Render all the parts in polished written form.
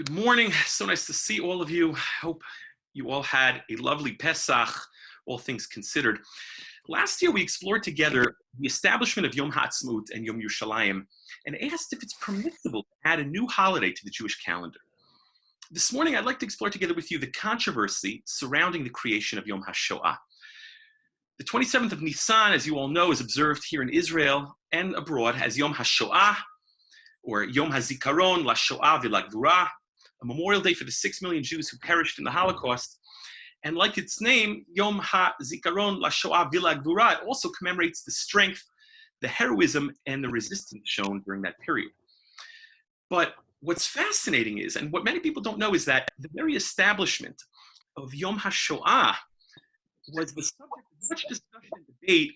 Good morning. So nice to see all of you. Hope you all had a lovely Pesach, all things considered. Last year, we explored together the establishment of Yom Ha'atzmaut and Yom Yerushalayim and asked if it's permissible to add a new holiday to the Jewish calendar. This morning, I'd like to explore together with you the controversy surrounding the creation of Yom Hashoah. The 27th of Nisan, as you all know, is observed here in Israel and abroad as Yom Hashoah, or Yom HaZikaron LaShoah VeLaGvura, a memorial day for the 6 million Jews who perished in the Holocaust. And like its name, Yom HaZikaron LaShoah VeLaGvura, it also commemorates the strength, the heroism, and the resistance shown during that period. But what's fascinating is, and what many people don't know, is that the very establishment of Yom HaShoah was the subject of much discussion and debate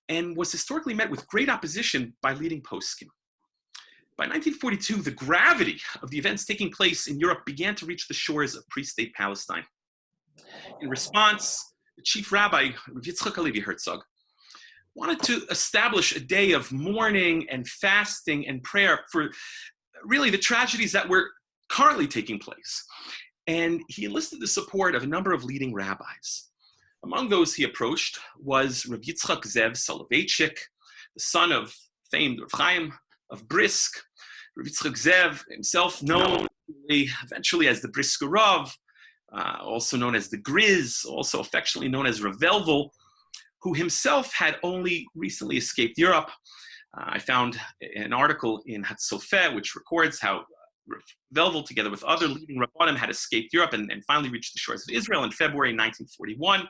and was historically met with great opposition by leading poskim. By 1942, the gravity of the events taking place in Europe began to reach the shores of pre-state Palestine. In response, the chief rabbi, Rabbi Yechiel Yaakov Weinberg, wanted to establish a day of mourning and fasting and prayer for really the tragedies that were currently taking place. And he enlisted the support of a number of leading rabbis. Among those he approached was Rabbi Yitzchak Zev Soloveitchik, the son of famed Rav Chaim of Brisk. Rabbi Yitzchak Zev, himself known eventually as the Brisker Rav, also known as the Grizz, also affectionately known as Rav Velvel, who himself had only recently escaped Europe. I found an article in Hatzofeh which records how Rav Velvel, together with other leading Rabbanim, had escaped Europe and finally reached the shores of Israel in February 1941.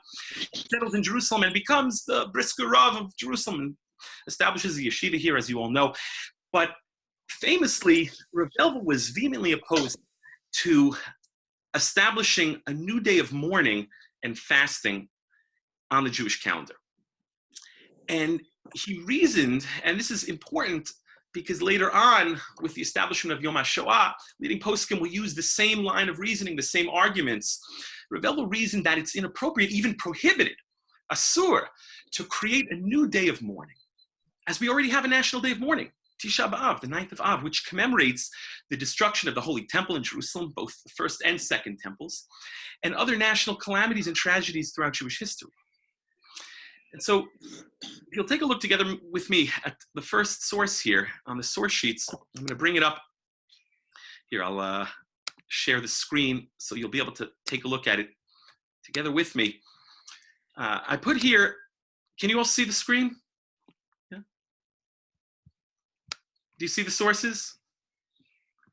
He settles in Jerusalem and becomes the Brisker Rav of Jerusalem and establishes a yeshiva here, as you all know. But famously, Rav Velvel was vehemently opposed to establishing a new day of mourning and fasting on the Jewish calendar. And he reasoned, and this is important because later on, with the establishment of Yom HaShoah, leading poskim will use the same line of reasoning, the same arguments. Rav Velvel reasoned that it's inappropriate, even prohibited, asur, to create a new day of mourning, as we already have a national day of mourning, Tisha B'Av, the 9th of Av, which commemorates the destruction of the Holy Temple in Jerusalem, both the first and second temples, and other national calamities and tragedies throughout Jewish history. And so, if you'll take a look together with me at the first source here on the source sheets, I'm going to bring it up here. I'll share the screen so you'll be able to take a look at it together with me. I put here, can you all see the screen? Yeah? Do you see the sources?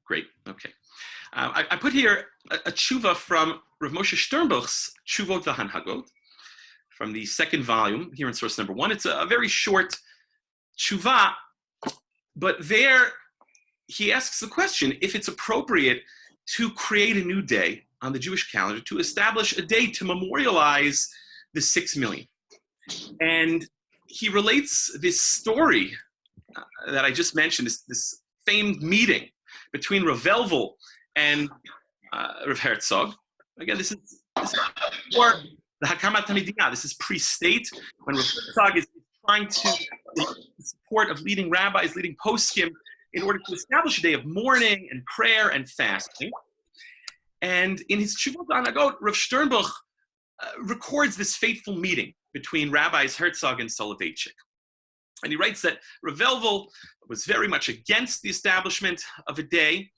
Great, okay. I put here a tshuva from Rav Moshe Sternbuch's Tshuvot v'Hanhagot, from the second volume, here in source number 1. It's a very short tshuva, but there he asks the question if it's appropriate to create a new day on the Jewish calendar, to establish a day to memorialize the 6 million. And he relates this story that I just mentioned, this famed meeting between Rav Velvel and Rav Herzog. Again, this is for the Hakamat HaMedina. This is pre-state, when Rav Herzog is trying to get the support of leading rabbis, leading poskim, in order to establish a day of mourning and prayer and fasting. And in his Tshuvot v'Hanhagot, Rav Sternbuch records this fateful meeting between rabbis Herzog and Soloveitchik. And he writes that Rav Velvel was very much against the establishment of a day,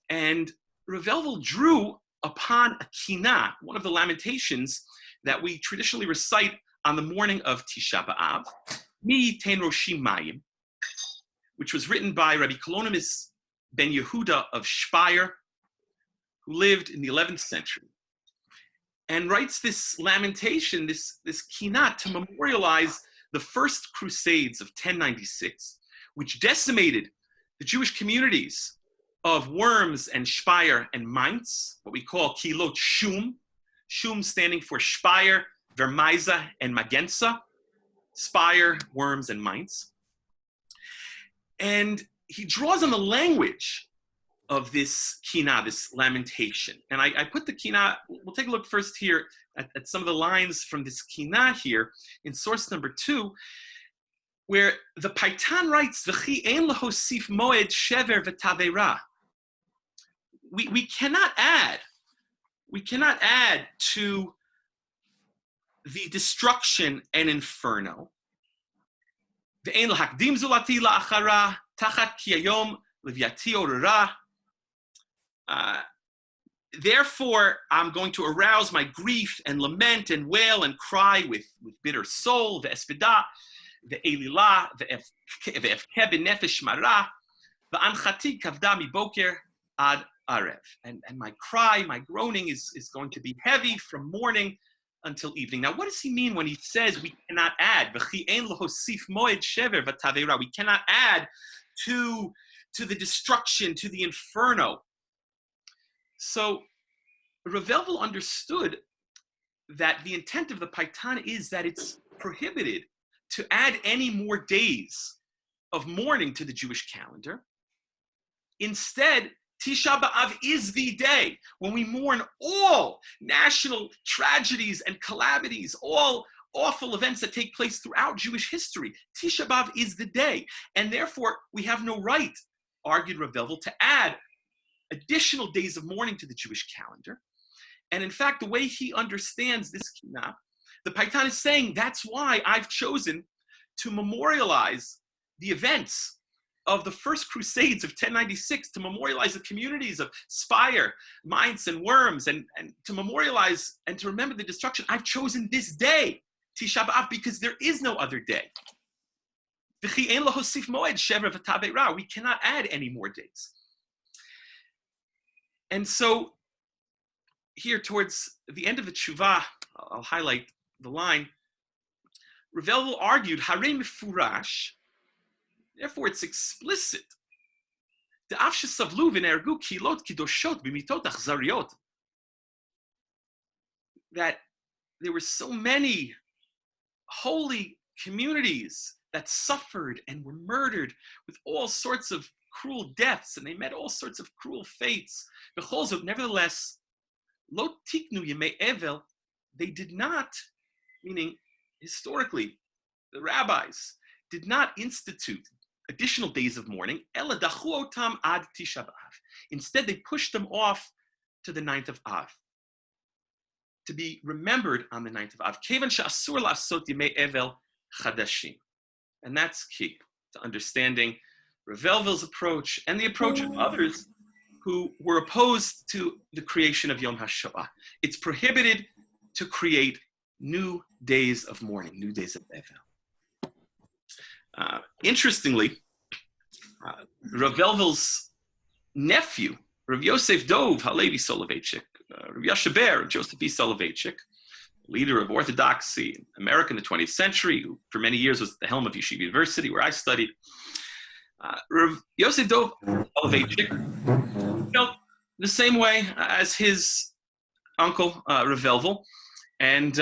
and Rav Velvel drew upon a kinah, one of the lamentations that we traditionally recite on the morning of Tisha B'Av, Mi Ten Roshim Mayim, which was written by Rabbi Kalonimus ben Yehuda of Speyer, who lived in the 11th century, and writes this lamentation, this kinah, to memorialize the first crusades of 1096, which decimated the Jewish communities of Worms and Speyer and Mainz, what we call Kilot Shum, Shum standing for Speyer, Vermeisa, and Magenza, Speyer, Worms, and Mainz. And he draws on the language of this kinah, this lamentation. And I put the kinah, we'll take a look first here at some of the lines from this kinah here in source number 2, where the Paitan writes, V'chi ein lahosif moed shever v'tavera. we cannot add to the destruction and inferno. Therefore, I'm going to arouse my grief and lament and wail and cry with bitter soul, ve'espeda, ve'elila, ve'efke b'nefesh mara, ve'anchati kavda miboker ad arev. And my cry, my groaning is going to be heavy from morning until evening. Now, what does he mean when he says we cannot add? We cannot add to the destruction, to the inferno. So Rav Elvel understood that the intent of the Paitan is that it's prohibited to add any more days of mourning to the Jewish calendar. Instead, Tisha B'Av is the day when we mourn all national tragedies and calamities, all awful events that take place throughout Jewish history. Tisha B'Av is the day, and therefore we have no right, argued Rav Elvel, to add additional days of mourning to the Jewish calendar. And in fact, the way he understands this kinah, the Paitan is saying that's why I've chosen to memorialize the events of the first Crusades of 1096, to memorialize the communities of Speyer, Mainz, and Worms, and to memorialize and to remember the destruction. I've chosen this day, Tisha B'Av, because there is no other day. We cannot add any more days. And so here towards the end of the tshuva, I'll highlight the line. Rav Elvel argued, Harei mefurash, therefore it's explicit. De'af shesavlu v'nergu kilot kidoshot b'mitot achzariot. That there were so many holy communities that suffered and were murdered with all sorts of cruel deaths, and they met all sorts of cruel fates. Nevertheless, lo tiknu yemei evel, they did not, meaning historically, the rabbis did not institute additional days of mourning. Ela dachu otam ad Tisha B'Av. Instead, they pushed them off to the 9th of Av, to be remembered on the 9th of Av. Kevan she'asur la'asot yemei evel chadashim. And that's key to understanding Rav Elvel's approach and the approach of others who were opposed to the creation of Yom HaShoah. It's prohibited to create new days of mourning, new days of Evel. Interestingly, Rav Elvel's nephew, Rav Yosef Dov Halevi Soloveitchik, Rav Yashaber, Joseph E. Soloveitchik, leader of Orthodoxy in America in the 20th century, who for many years was at the helm of Yeshiva University, where I studied. Rav Yosef Dov Soloveitchik felt the same way as his uncle Rav Elvel, and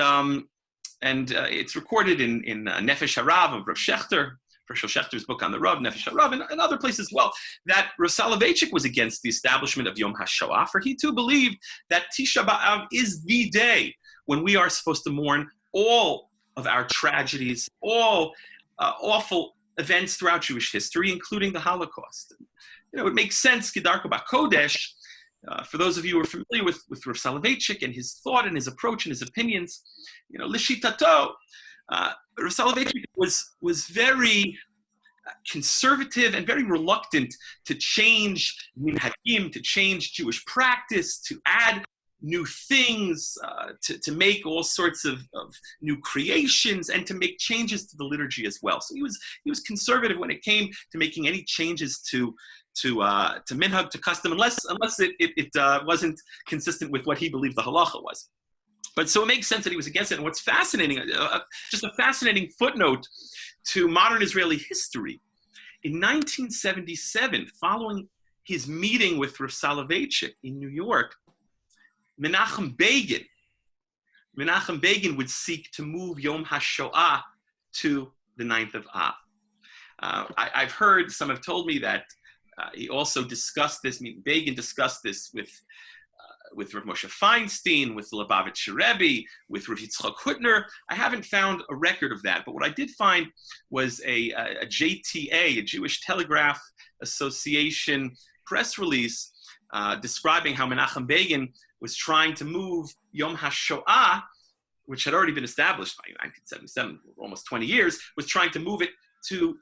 it's recorded in Nefesh HaRav of Rav Shechter, Hershel Schechter's book on the Rav, Nefesh HaRav, and other places as well, that Rav Soloveitchik was against the establishment of Yom HaShoah, for he too believed that Tisha B'Av is the day when we are supposed to mourn all of our tragedies, all awful events throughout Jewish history, including the Holocaust. You know, it makes sense, Kedarko B'Kodesh, for those of you who are familiar with Rav Soloveitchik and his thought and his approach and his opinions, you know, Lishitato, Rav Soloveitchik was very conservative and very reluctant to change minhagim, to change Jewish practice, to add new things, to make all sorts of new creations, and to make changes to the liturgy as well. So he was conservative when it came to making any changes to minhag, to custom, unless it wasn't consistent with what he believed the halacha was. But so it makes sense that he was against it. And what's fascinating, just a fascinating footnote to modern Israeli history, in 1977, following his meeting with Rav Soloveitchik in New York, Menachem Begin would seek to move Yom HaShoah to the 9th of Av. I've heard, some have told me that he also discussed this, Begin discussed this with Rav Moshe Feinstein, with Lubavitcher Rebbe, with Rav Yitzchak Hutner. I haven't found a record of that, but what I did find was a JTA, a Jewish Telegraph Association press release describing how Menachem Begin was trying to move Yom HaShoah, which had already been established by 1977, almost 20 years, was trying to move it to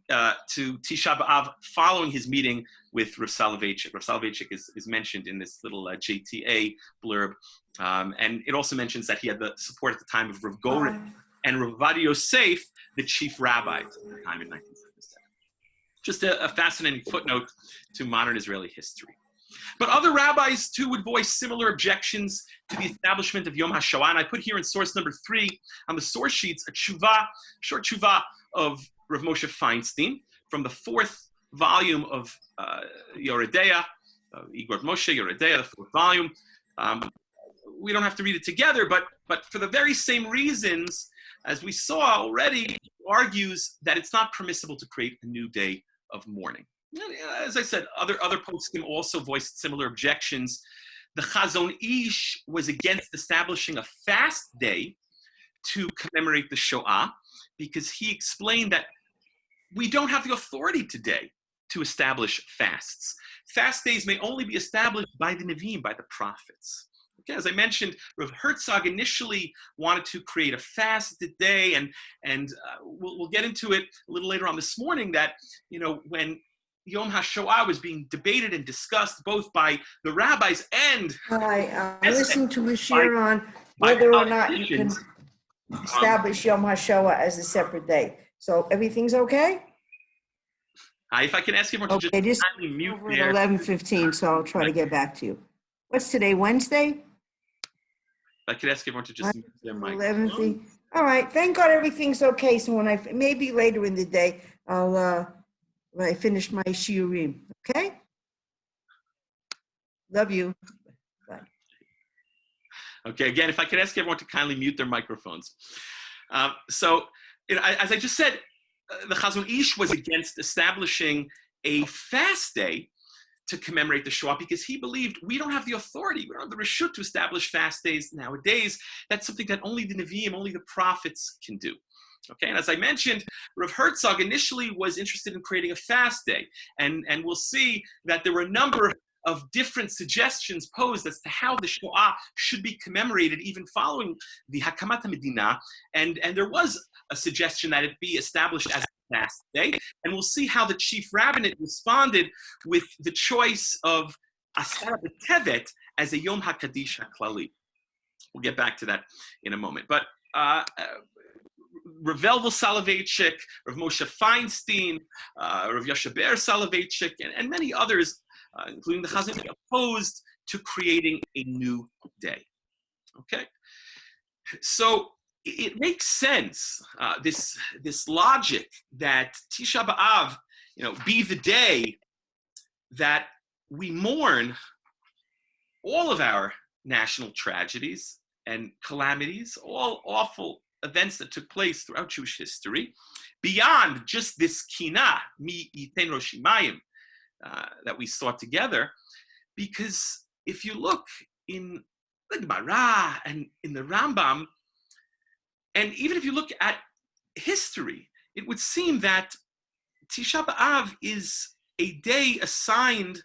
Tisha B'Av following his meeting with Rav Soloveitchik. Rav Soloveitchik is mentioned in this little JTA blurb. And it also mentions that he had the support at the time of Rav Goren and Rav Ovadia Yosef, the chief rabbis at the time in 1977. Just a fascinating footnote to modern Israeli history. But other rabbis, too, would voice similar objections to the establishment of Yom HaShoah. And I put here in source number 3 on the source sheets a short tshuva of Rav Moshe Feinstein from the 4th volume of Yoredeya, Igor Moshe Yoredeya, the 4th volume. We don't have to read it together, but for the very same reasons, as we saw already, argues that it's not permissible to create a new day of mourning. As I said, other poskim also voiced similar objections. The Chazon Ish was against establishing a fast day to commemorate the Shoah because he explained that we don't have the authority today to establish fasts. Fast days may only be established by the Nevi'im, by the prophets. Okay, as I mentioned, Rav Herzog initially wanted to create a fasted day, and we'll get into it a little later on this morning that, when Yom HaShoah was being debated and discussed both by the rabbis and... Hi, I'm listening to Bashir on whether or not you can establish Yom HaShoah as a separate day. So everything's okay? If I can ask everyone to just kindly mute there. 11:15, so I'll try to get back to you. What's today, Wednesday? I could ask everyone to just mute their mic. 11:15. All right, thank God everything's okay. So when maybe later in the day, when I finish my shiurim, okay? Love you. Bye. Okay, again, if I could ask everyone to kindly mute their microphones. So, as I just said, the Chazon Ish was against establishing a fast day to commemorate the Shoah because he believed we don't have the authority, we don't have the reshut to establish fast days nowadays. That's something that only the Nevi'im, only the prophets can do. Okay, and as I mentioned, Rav Herzog initially was interested in creating a fast day, and we'll see that there were a number of different suggestions posed as to how the Shoah should be commemorated even following the Hakamat HaMedina, and there was a suggestion that it be established as a fast day, and we'll see how the chief rabbinate responded with the choice of Asara B'Tevet as a Yom HaKadish HaKlali. We'll get back to that in a moment, but Rav Elvel Soloveitchik, Rav Moshe Feinstein, Rav Yoshe Ber Soloveitchik, and many others, including the Chazon, opposed to creating a new day. Okay, so it makes sense, this logic that Tisha B'Av, be the day that we mourn all of our national tragedies and calamities, all awful events that took place throughout Jewish history, beyond just this kina, mi yiten rosh Shimayim, that we saw together. Because if you look in the Gemara and in the Rambam, and even if you look at history, it would seem that Tisha B'Av is a day assigned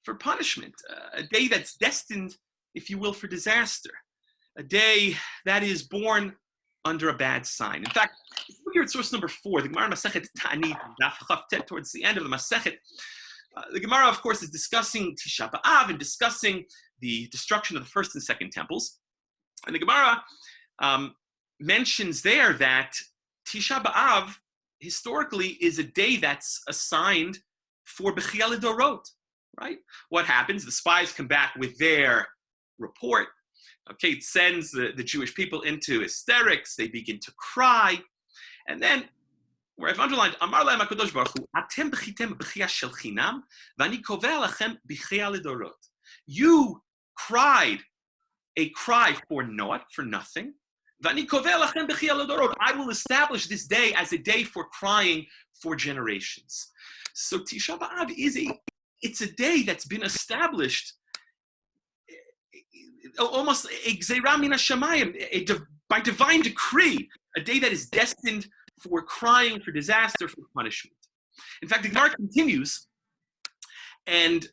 for punishment, a day that's destined, if you will, for disaster, a day that is born under a bad sign. In fact, if you look here at source number 4, the Gemara Masechet Ta'anit, Daf Chavtet, towards the end of the Masechet, the Gemara, of course, is discussing Tisha B'Av and discussing the destruction of the first and second temples. And the Gemara mentions there that Tisha B'Av historically is a day that's assigned for Bechia L'Dorot, right? What happens? The spies come back with their report. Okay, it sends the Jewish people into hysterics. They begin to cry. And then, where I've underlined, Amar Lahem HaKadosh Baruch Hu, Atem b'chitem b'chia shel chinam, v'ani koveh lachem b'chia l'dorot. You cried a cry for naught, for nothing. V'ani koveh lachem b'chia l'dorot. I will establish this day as a day for crying for generations. So Tisha B'Av it's a day that's been established almost by divine decree, a day that is destined for crying, for disaster, for punishment. In fact, the Gemara continues, and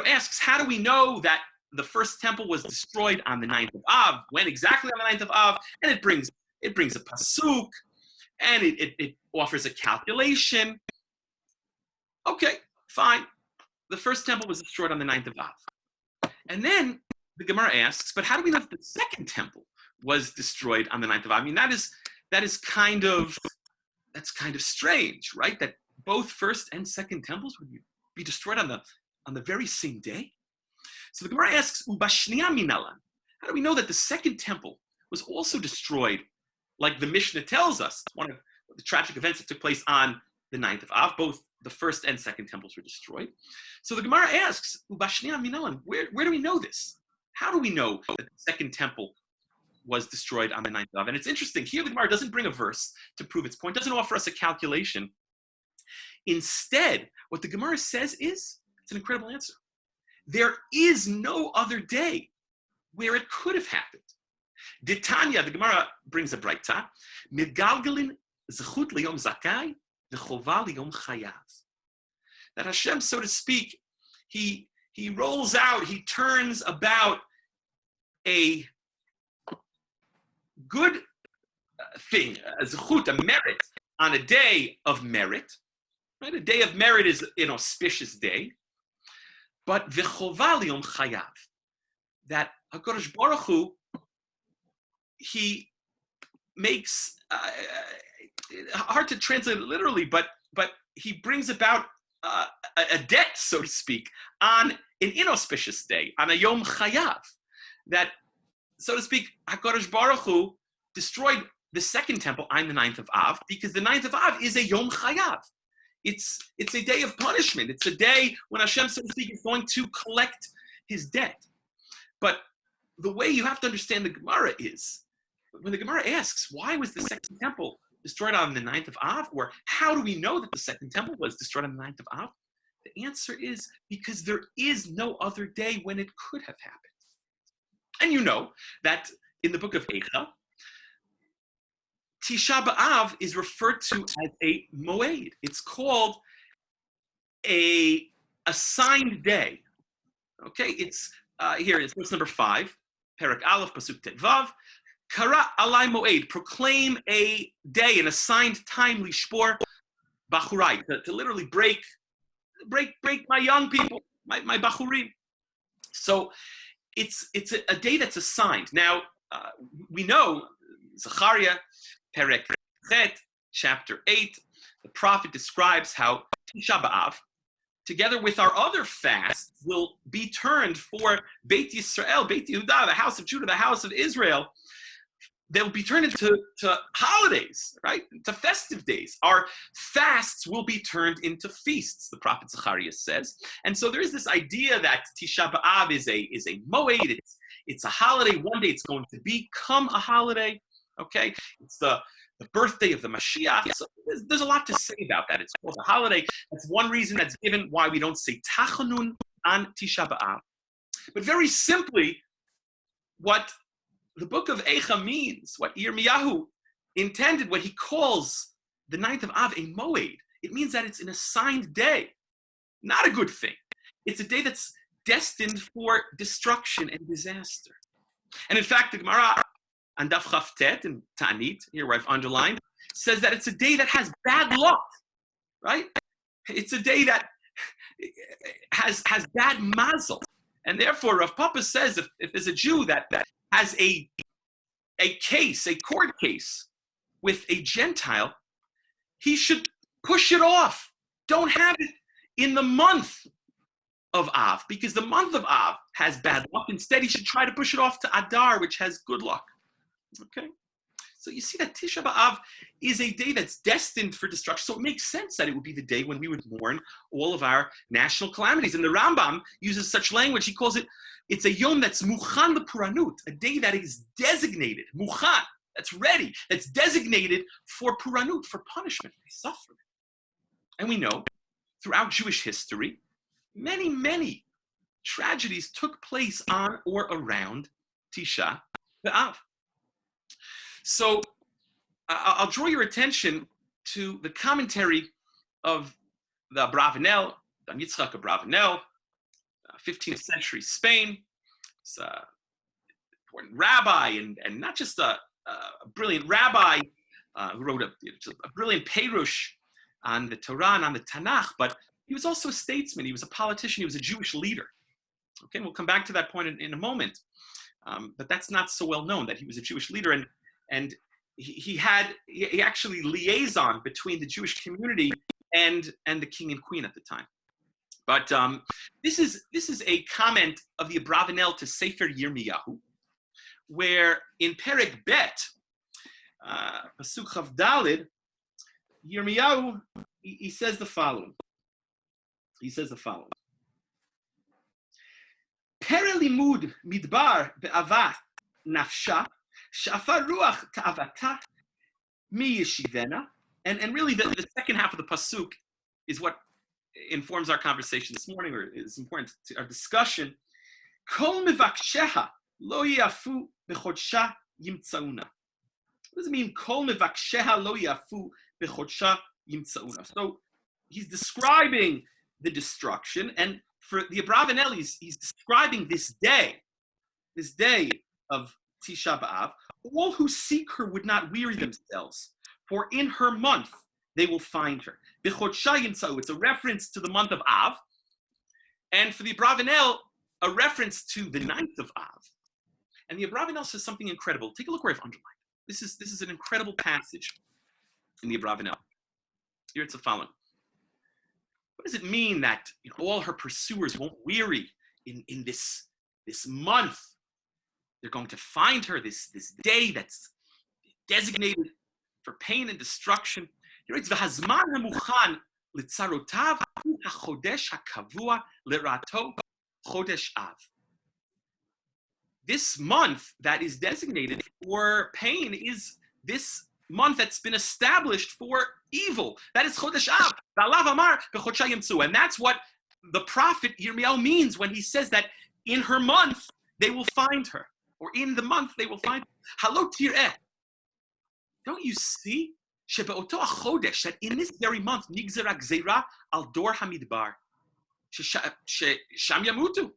asks, how do we know that the first temple was destroyed on the 9th of Av? When exactly on the 9th of Av? And it brings a pasuk, and it offers a calculation. Okay, fine. The first temple was destroyed on the 9th of Av. And then the Gemara asks, but how do we know that the second temple was destroyed on the 9th of Av? I mean, that's kind of strange, right? That both first and second temples would be destroyed on the very same day. So the Gemara asks, Ubashniya minalan. How do we know that the second temple was also destroyed, like the Mishnah tells us? One of the tragic events that took place on the 9th of Av, both the first and second temples were destroyed. So the Gemara asks, Ubashniya minalan, where do we know this? How do we know that the second temple was destroyed on the 9th of Av? And it's interesting, here the Gemara doesn't bring a verse to prove its point, doesn't offer us a calculation. Instead, what the Gemara says is, it's an incredible answer. There is no other day where it could have happened. Ditanya, the Gemara brings a braita, Megalgalin zechut liyom zakai, v'chova liyom chayav. That Hashem, so to speak, he rolls out, he turns about a good thing, a zechut, a merit, on a day of merit. Right? A day of merit is an auspicious day. But v'chova liyom chayav, that HaKadosh Baruch Hu, he makes, hard to translate it literally, but he brings about a debt, so to speak, on an inauspicious day, on a Yom Chayav, that, so to speak, HaKadosh Baruch Hu destroyed the second temple on the 9th of Av, because the 9th of Av is a Yom Chayav. It's a day of punishment. It's a day when Hashem, so to speak, is going to collect his debt. But the way you have to understand the Gemara is, when the Gemara asks, why was the second temple destroyed on the 9th of Av? Or how do we know that the second temple was destroyed on the 9th of Av? The answer is because there is no other day when it could have happened. And you know that in the book of Eicha, Tisha B'Av is referred to as a moed. It's called a assigned day. Okay, it's here. It's verse number 5, Perek Aleph, Pasuk Tet Vav. Kara alai moed, proclaim a day, an assigned time, lishpor bachurai, to literally break my young people, my bachurim. So it's a day that's assigned. Now we know Zechariah, Perek Chet, chapter 8, the prophet describes how Tisha B'Av, together with our other fasts, will be turned for Beit Yisrael, Beit Yehuda, the house of Judah, the house of Israel. They'll be turned into holidays, right? To festive days. Our fasts will be turned into feasts, the prophet Zechariah says. And so there is this idea that Tisha B'Av is a moed. It's a holiday. One day it's going to become a holiday. Okay, it's the birthday of the Mashiach. So there's a lot to say about that. It's called a holiday. That's one reason that's given why we don't say Tachanun on Tisha B'Av. But very simply, what the book of Eicha means, what Yirmiyahu intended, what he calls the 9th of Av a moed, it means that it's an assigned day. Not a good thing. It's a day that's destined for destruction and disaster. And in fact, the Gemara and Daf Chavtet and Ta'anit, here where I've underlined, says that it's a day that has bad luck, right? It's a day that has bad mazel. And therefore, Rav Papa says if there's a Jew that has a court case with a Gentile, he should push it off. Don't have it in the month of Av, because the month of Av has bad luck. Instead, he should try to push it off to Adar, which has good luck. Okay, so you see that Tisha B'Av is a day that's destined for destruction. So it makes sense that it would be the day when we would mourn all of our national calamities. And the Rambam uses such language. He calls it's a yom that's muchan lepuranut, a day that is designated, muchan, that's ready, that's designated for puranut, for punishment, for suffering. And we know throughout Jewish history, many, many tragedies took place on or around Tisha B'Av. So I'll draw your attention to the commentary of the Abravanel, Dan Yitzchak Abravanel, 15th century Spain. He's an important rabbi, and not just a brilliant rabbi who wrote a brilliant perush on the Torah and on the Tanakh, but he was also a statesman. He was a politician. He was a Jewish leader. Okay, we'll come back to that point in a moment. But that's not so well known that he was a Jewish leader, and he actually liaison between the Jewish community and the king and queen at the time. But this is a comment of the Abravanel to Sefer Yirmiyahu, where in Perek Bet, Pasuk Chav Daled, Yirmiyahu he says the following. Pere limud midbar be'avat nafsha shafar ruach ta'avata mi yeshivena. And really the second half of the pasuk is what informs our conversation this morning, or is important to our discussion. Kol mevaksheha lo yafu bechodsha yimtzauna. What does it mean? Kol mevaksheha lo yafu bechodsha yimtzauna. So he's describing the destruction, and for the Abravanel, he's describing this day of Tisha B'Av. All who seek her would not weary themselves, for in her month they will find her. B'chodsha yimtzau, it's a reference to the month of Av, and for the Abravanel, a reference to the 9th of Av. And the Abravanel says something incredible. Take a look where I've underlined. This is an incredible passage in the Abravanel. Here it's the following. What does it mean that all her pursuers won't weary in this month? They're going to find her this day that's designated for pain and destruction. He writes, "V'hazman hamuchan litzarotav hu hachodesh hakavua lerato chodesh av." This month that is designated for pain is this month that's been established for evil. That is Chodesh Av. And that's what the prophet Yirmiyahu means when he says that in her month they will find her, or in the month they will find her. Halo tireh. Don't you see? Shebe'oto achodesh, that in this very month, nigzera gzeira al dor hamidbar, sham yamutu.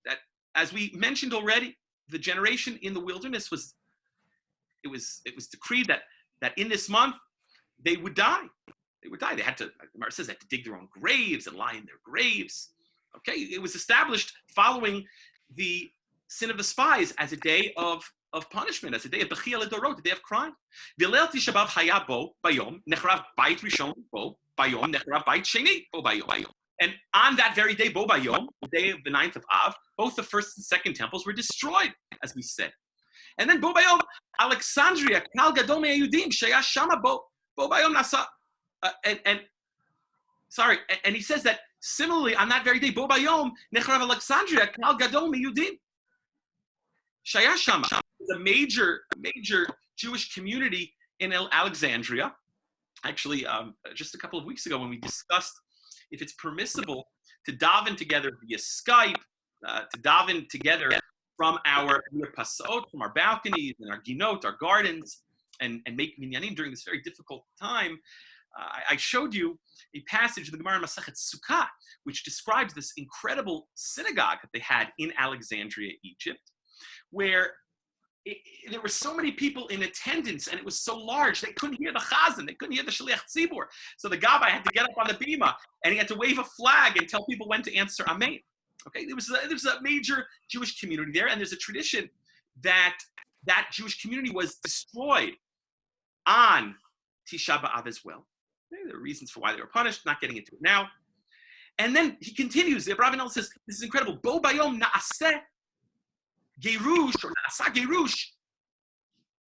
That, as we mentioned already, the generation in the wilderness was decreed that in this month they would die. They had to, the Gemara says, they had to dig their own graves and lie in their graves. Okay, it was established following the sin of the spies as a day of punishment, as a day of bechia ledorot, a day of crime. V'leil Tisha B'Av haya bo bayom nechrav bayit rishon bo bayom nechrav bayit sheni bo bayom. And on that very day, bo bayom, the day of the 9th of Av, both the first and second temples were destroyed, as we said. And then bo bayom Alexandria kal gadol me'ayudim sheya shama bo bayom nasa. And he says that similarly on that very day, bo bayom nechrav Alexandria kal gadol me'ayudim sheya shama. A major Jewish community in Alexandria. Actually, just a couple of weeks ago when we discussed if it's permissible to daven together via Skype, to daven together from our pasot, from our balconies and our ginot, our gardens, and make minyanim during this very difficult time, I showed you a passage of the Gemara in Masechet Sukkah, which describes this incredible synagogue that they had in Alexandria, Egypt, where there were so many people in attendance, and it was so large, they couldn't hear the chazan, they couldn't hear the shaliach tzibur. So the gabbai had to get up on the bima, and he had to wave a flag and tell people when to answer amen. Okay, there was a major Jewish community there, and there's a tradition that Jewish community was destroyed on Tisha B'Av as well. Okay, there are reasons for why they were punished, not getting into it now. And then he continues, the Abravanel says, this is incredible, Bo bayom na'aseh Gerush or Nasa Gerush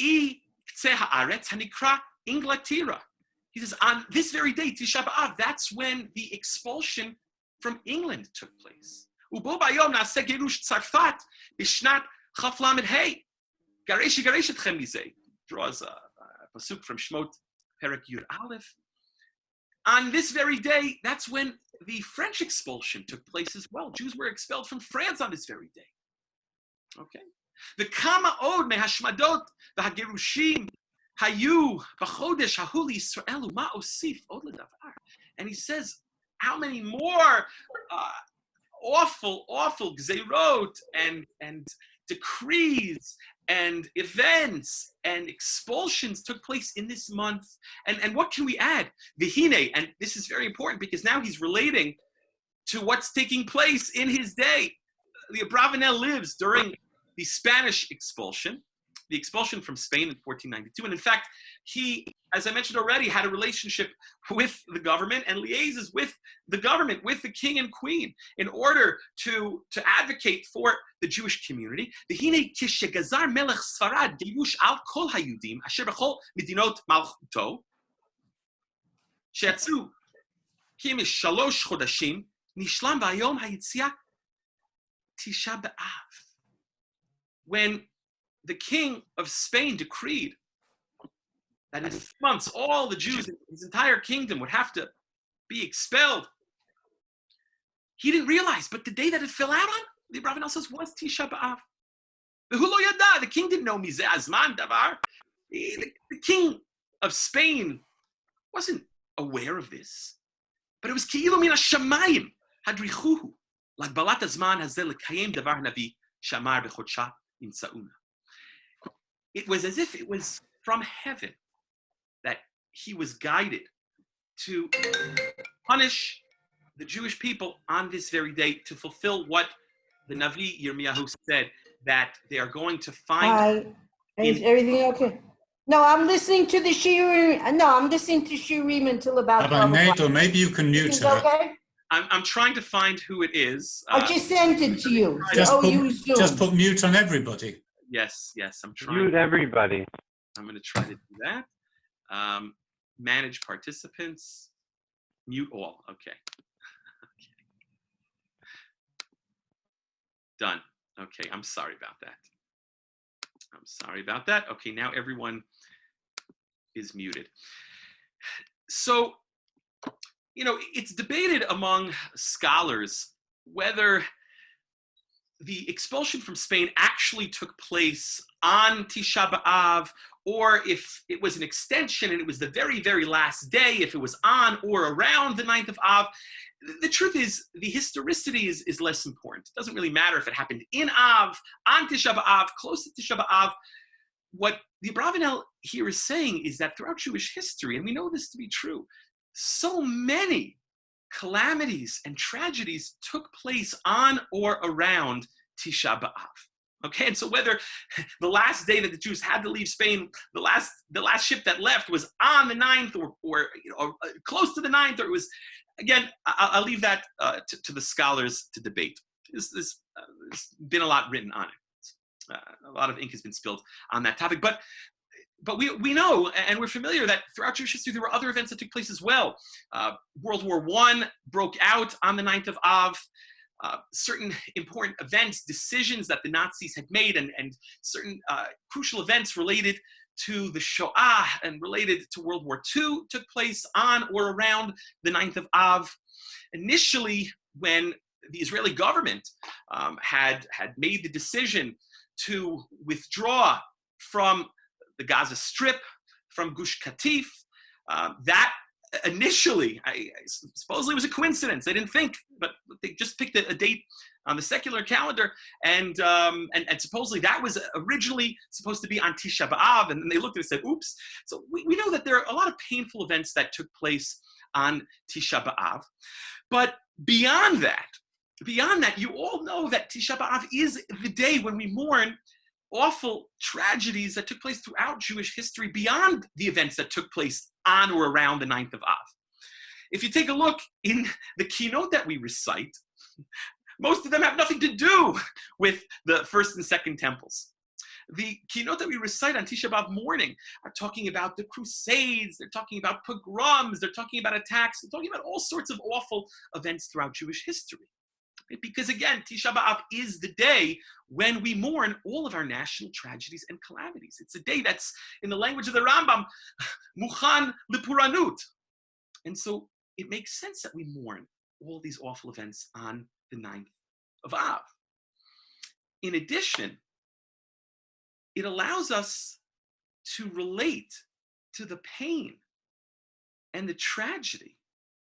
I Ktseh Haaretz Hanikra Inglatira. He says on this very day, Tisha B'Av, that's when the expulsion from England took place. Ubo bayom Nasa Gerush Tzarfat Bishnat Chaf Lamed Hey Gareshi Gareshetchem Mizeh. Draws a pasuk from Shmot Perek Yud Aleph. On this very day, that's when the French expulsion took place as well. Jews were expelled from France on this very day. Okay. The kama od mehashmadot v'hagerushim hayu b'chodesh hahuli Yisraelu ma osif od ledavar. And he says, how many more awful, awful gzeirot and decrees and events and expulsions took place in this month. And what can we add? Vihine, and this is very important because now he's relating to what's taking place in his day. The Abravanel lives during the Spanish expulsion, the expulsion from Spain in 1492. And in fact, he, as I mentioned already, had a relationship with the government and liaises with the government, with the king and queen, in order to advocate for the Jewish community. V'hine kishegazar melech Sfarad geyush al kol hayudim asher b'chol medinot malchuto she'atzu kimish shalosh chodashim nishlam v'ayom hayitzia Tisha B'Av. When the king of Spain decreed that in 3 months all the Jews in his entire kingdom would have to be expelled, he didn't realize, but the day that it fell out on, the Abravanel says, was Tisha B'Av. The king didn't know Mizeh Azman Davar. The king of Spain wasn't aware of this, but it was Ki'ilu Min HaShamayim Hadrichuhu. L'agbalat hazman hazeh l'kayem davar navi shamar b'chodsha imtzauna. It was as if it was from heaven that he was guided to punish the Jewish people on this very day, to fulfill what the Navi Yirmiyahu said, that they are going to find. Hi. Is everything okay? No, I'm listening to the shiurim. No, I'm listening to shiurim until about 12 o'clock. Or maybe you can mute Is her. okay? I'm trying to find who it is. I just sent it to you. Just put mute on everybody. Yes, I'm trying. Mute everybody. I'm going to try to do that. Manage participants. Mute all. Okay. Done. Okay, I'm sorry about that. Okay, now everyone is muted. So, it's debated among scholars whether the expulsion from Spain actually took place on Tisha B'Av, or if it was an extension and it was the very, very last day, if it was on or around the 9th of Av. The truth is, the historicity is less important. It doesn't really matter if it happened in Av, on Tisha B'Av, close to Tisha B'Av. What the Abravanel here is saying is that throughout Jewish history, and we know this to be true, so many calamities and tragedies took place on or around Tisha B'Av. Okay, and so whether the last day that the Jews had to leave Spain, the last ship that left was on the 9th or close to the 9th, or it was, again, I'll leave that to the scholars to debate. There's been a lot written on it. A lot of ink has been spilled on that topic, but we know, and we're familiar, that throughout Jewish history there were other events that took place as well. World War I broke out on the 9th of Av. Certain important events, decisions that the Nazis had made, and certain crucial events related to the Shoah and related to World War II took place on or around the 9th of Av. Initially, when the Israeli government had made the decision to withdraw from the Gaza Strip, from Gush Katif, that initially, supposedly was a coincidence. They didn't think, but they just picked a date on the secular calendar, and supposedly that was originally supposed to be on Tisha B'Av, and then they looked at it and said, oops. So we know that there are a lot of painful events that took place on Tisha B'Av. But beyond that, you all know that Tisha B'Av is the day when we mourn awful tragedies that took place throughout Jewish history beyond the events that took place on or around the 9th of Av. If you take a look in the keynote that we recite, most of them have nothing to do with the first and second temples. The keynote that we recite on Tisha B'Av morning are talking about the Crusades, they're talking about pogroms, they're talking about attacks, they're talking about all sorts of awful events throughout Jewish history. Because again, Tisha B'Av is the day when we mourn all of our national tragedies and calamities. It's a day that's, in the language of the Rambam, Muchan Lipuranut. And so it makes sense that we mourn all these awful events on the 9th of Av. In addition, it allows us to relate to the pain and the tragedy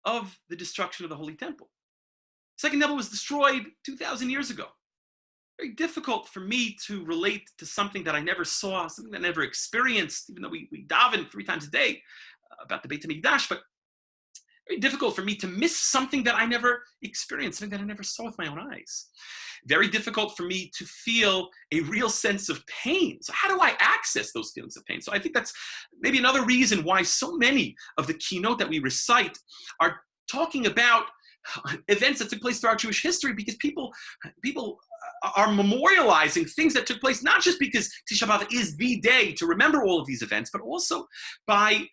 of the destruction of the Holy Temple. Second temple was destroyed 2,000 years ago. Very difficult for me to relate to something that I never saw, something that I never experienced, even though we daven 3 times a day about the Beit HaMikdash, but very difficult for me to miss something that I never experienced, something that I never saw with my own eyes. Very difficult for me to feel a real sense of pain. So how do I access those feelings of pain? So I think that's maybe another reason why so many of the keynote that we recite are talking about events that took place throughout Jewish history, because people are memorializing things that took place, not just because Tisha B'Av is the day to remember all of these events, but also by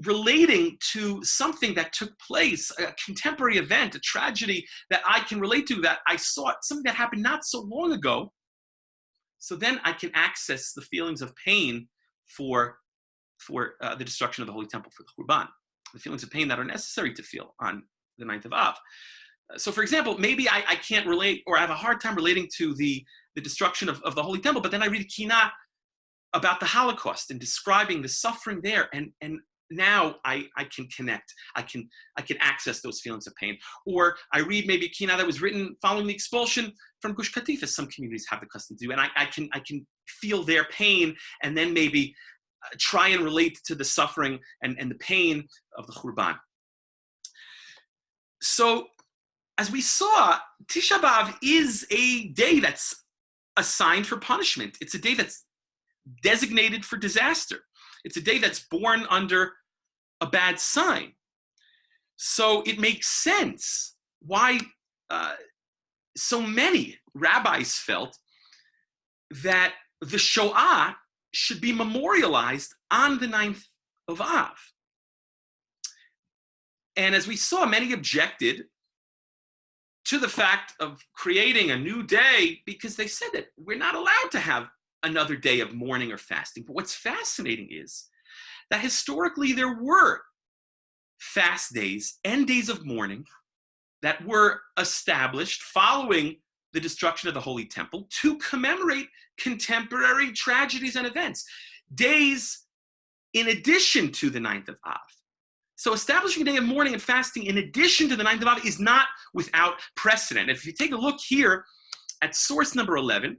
relating to something that took place, a contemporary event, a tragedy that I can relate to, that I saw, something that happened not so long ago. So then I can access the feelings of pain for the destruction of the Holy Temple, for the Churban, the feelings of pain that are necessary to feel on the 9th of Av. So for example, maybe I can't relate, or I have a hard time relating to the destruction of the Holy Temple, but then I read a Kinah about the Holocaust and describing the suffering there, and now I can connect. I can access those feelings of pain. Or I read maybe a Kinah that was written following the expulsion from Gush Katif, as some communities have the custom to do, and I can feel their pain, and then maybe try and relate to the suffering and the pain of the Churban. So, as we saw, Tisha B'Av is a day that's assigned for punishment. It's a day that's designated for disaster. It's a day that's born under a bad sign. So it makes sense why so many rabbis felt that the Shoah should be memorialized on the 9th of Av. And as we saw, many objected to the fact of creating a new day because they said that we're not allowed to have another day of mourning or fasting. But what's fascinating is that historically there were fast days and days of mourning that were established following the destruction of the Holy Temple to commemorate contemporary tragedies and events. Days in addition to the 9th of Av. So establishing a day of mourning and fasting in addition to the 9th of Av is not without precedent. If you take a look here at source number 11,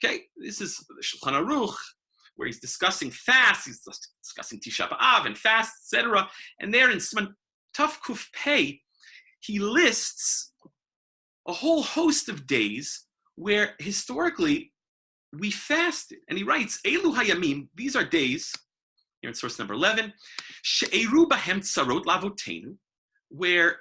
okay, this is the Shulchan Aruch, where he's discussing fast, he's discussing Tisha B'Av and fast, etc. And there in Siman Taf Kuf Pei, he lists a whole host of days where historically we fasted. And he writes, Elu Hayamim, these are days, here in source number 11, She'eru Bahem Tzarot Lavotenu, where